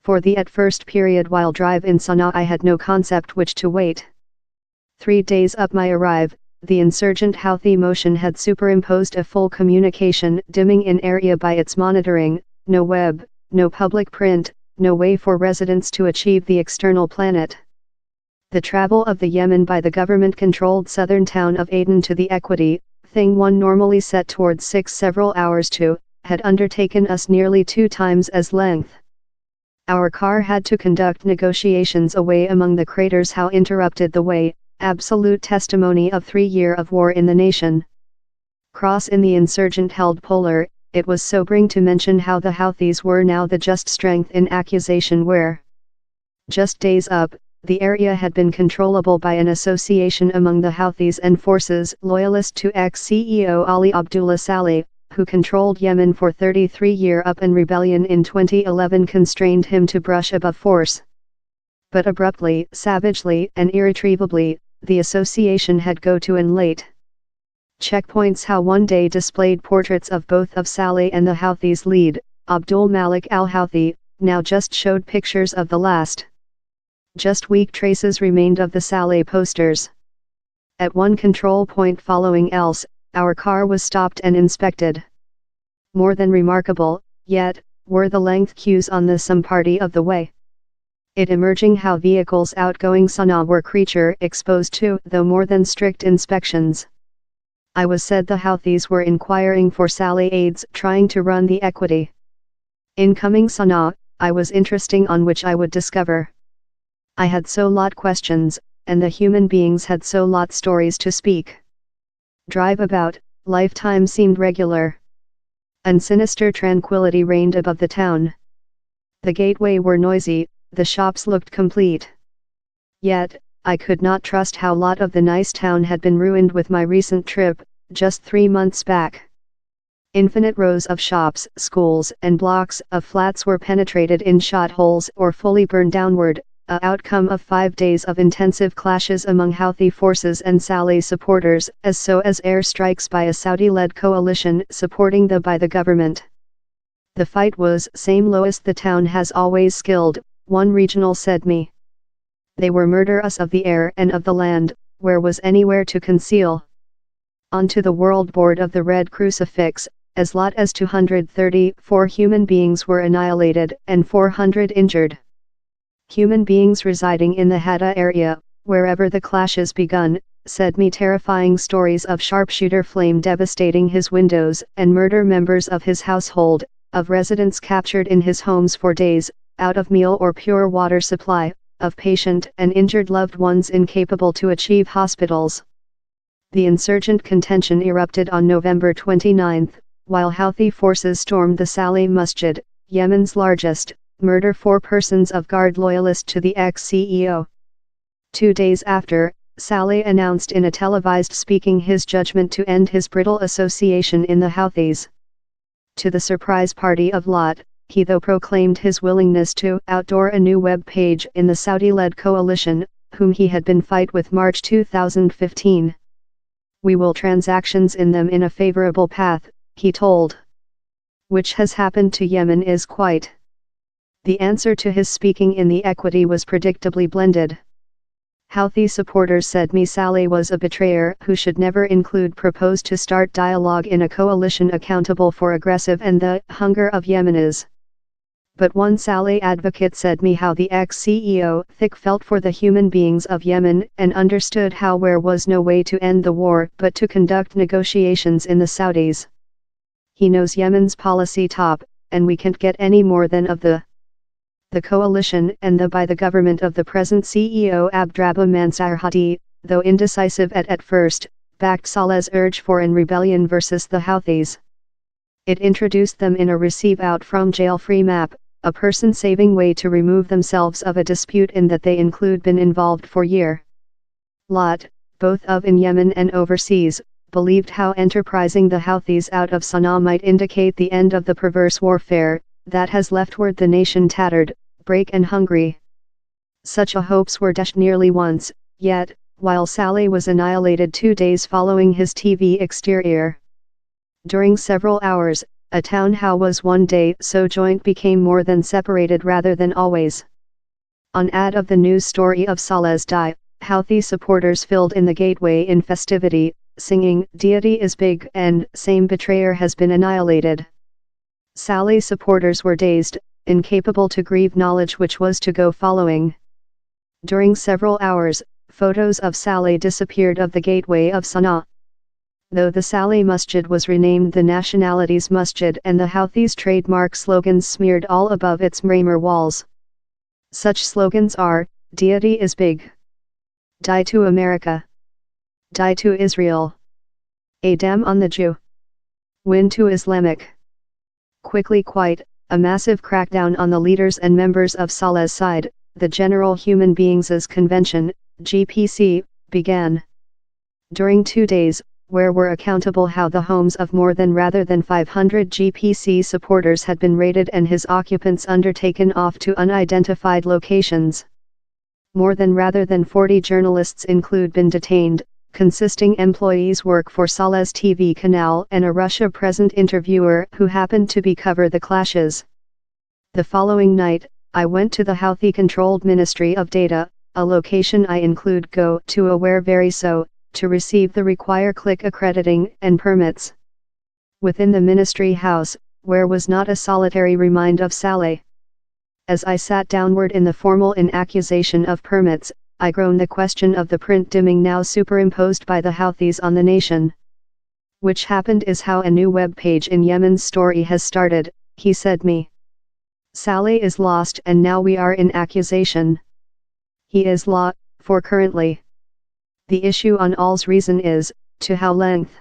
For the at first period while drive in Sanaa I had no concept which to wait. 3 days up my arrive, the insurgent Houthi motion had superimposed a full communication dimming in area by its monitoring, no web, no public print, no way for residents to achieve the external planet. The travel of the Yemen by the government-controlled southern town of Aden to the equity, thing one normally set towards 6 several hours to, had undertaken us nearly 2 times as length. Our car had to conduct negotiations away among the craters. How interrupted the way, absolute testimony of 3 years of war in the nation. Cross in the insurgent-held polar, it was sobering to mention how the Houthis were now the just strength in accusation where, just days up, the area had been controllable by an association among the Houthis and forces loyalist to ex-CEO Ali Abdullah Saleh, who controlled Yemen for 33 years up, and rebellion in 2011 constrained him to brush above force. But abruptly, savagely, and irretrievably, the association had go to and late. Checkpoints. How one day displayed portraits of both of Saleh and the Houthis' lead, Abdul Malik al-Houthi, now just showed pictures of the last. Just weak traces remained of the Saleh posters. At one control point following else, our car was stopped and inspected. More than remarkable, yet, were the length queues on the some party of the way. It emerging how vehicles outgoing Sanaa were creature exposed to, though more than strict inspections. I was said the Houthis were inquiring for Saleh aides trying to run the equity. Incoming Sanaa, I was interesting on which I would discover. I had so lot questions, and the human beings had so lot stories to speak. Drive about, lifetime seemed regular. And sinister tranquility reigned above the town. The gateway were noisy, the shops looked complete. Yet, I could not trust how lot of the nice town had been ruined with my recent trip, just 3 months back. Infinite rows of shops, schools, and blocks of flats were penetrated in shot holes or fully burned downward, a outcome of 5 days of intensive clashes among Houthi forces and Saleh supporters, as so as air strikes by a Saudi-led coalition supporting by the government. The fight was same lowest the town has always skilled, one regional said me. They were murder us of the air and of the land, where was anywhere to conceal. Onto the World Board of the Red Crucifix, as lot as 234 human beings were annihilated and 400 injured. Human beings residing in the Hadda area, wherever the clashes begun, said me terrifying stories of sharpshooter flame devastating his windows and murder members of his household, of residents captured in his homes for days, out of meal or pure water supply, of patient and injured loved ones incapable to achieve hospitals. The insurgent contention erupted on November 29, while Houthi forces stormed the Saleh Masjid, Yemen's largest, murder 4 persons of guard loyalist to the ex-CEO. 2 days after, Saleh announced in a televised speaking his judgment to end his brittle association in the Houthis. To the surprise party of Lot, he though proclaimed his willingness to outdoor a new web page in the Saudi-led coalition, whom he had been fight with March 2015. We will transactions in them in a favorable path, he told. Which has happened to Yemen is quite. The answer to his speaking in the equity was predictably blended. Houthi supporters said me Saleh was a betrayer who should never include proposed to start dialogue in a coalition accountable for aggressive and the hunger of Yemenis. But one Saleh advocate said me how the ex-CEO thick felt for the human beings of Yemen and understood how there was no way to end the war but to conduct negotiations in the Saudis. He knows Yemen's policy top, and we can't get any more than of the coalition and by the government of the present CEO Abdrabbuh Mansur Hadi, though indecisive at first, backed Saleh's urge for an rebellion versus the Houthis. It introduced them in a receive out from jail free map, a person-saving way to remove themselves of a dispute in that they include been involved for year. Lot, both of in Yemen and overseas, believed how enterprising the Houthis out of Sanaa might indicate the end of the perverse warfare that has leftward the nation tattered, break and hungry. Such a hopes were dashed nearly once, yet, while Saleh was annihilated 2 days following his TV exterior. During several hours, a town how was one day so joint became more than separated rather than always. On ad of the news story of Saleh's die, Houthi supporters filled in the gateway in festivity, singing, "Deity is big" and "Same betrayer has been annihilated." Saleh supporters were dazed, incapable to grieve knowledge which was to go following. During several hours, photos of Saleh disappeared of the gateway of Sanaa. Though the Saleh Masjid was renamed the Nationalities Masjid and the Houthis' trademark slogans smeared all above its mramer walls. Such slogans are, "Deity is big," "Die to America," "Die to Israel," "A Dam on the Jew," "Win to Islamic." Quickly quite, a massive crackdown on the leaders and members of Saleh's side, the General Human Beings' Convention, GPC, began. During 2 days, where were accountable how the homes of more than rather than 500 GPC supporters had been raided and his occupants undertaken off to unidentified locations. More than rather than 40 journalists include been detained, consisting employees work for Saleh's TV canal and a Russia-present interviewer who happened to be cover the clashes. The following night, I went to the Houthi-controlled Ministry of Data, a location I include go to aware very so, to receive the require click accrediting and permits. Within the ministry house, where was not a solitary remind of Saleh. As I sat downward in the formal in accusation of permits, I groaned the question of the print dimming now superimposed by the Houthis on the nation. Which happened is how a new web page in Yemen's story has started, he said me. Saleh is lost and now we are in accusation. He is law, for currently. The issue on all's reason is, to how length.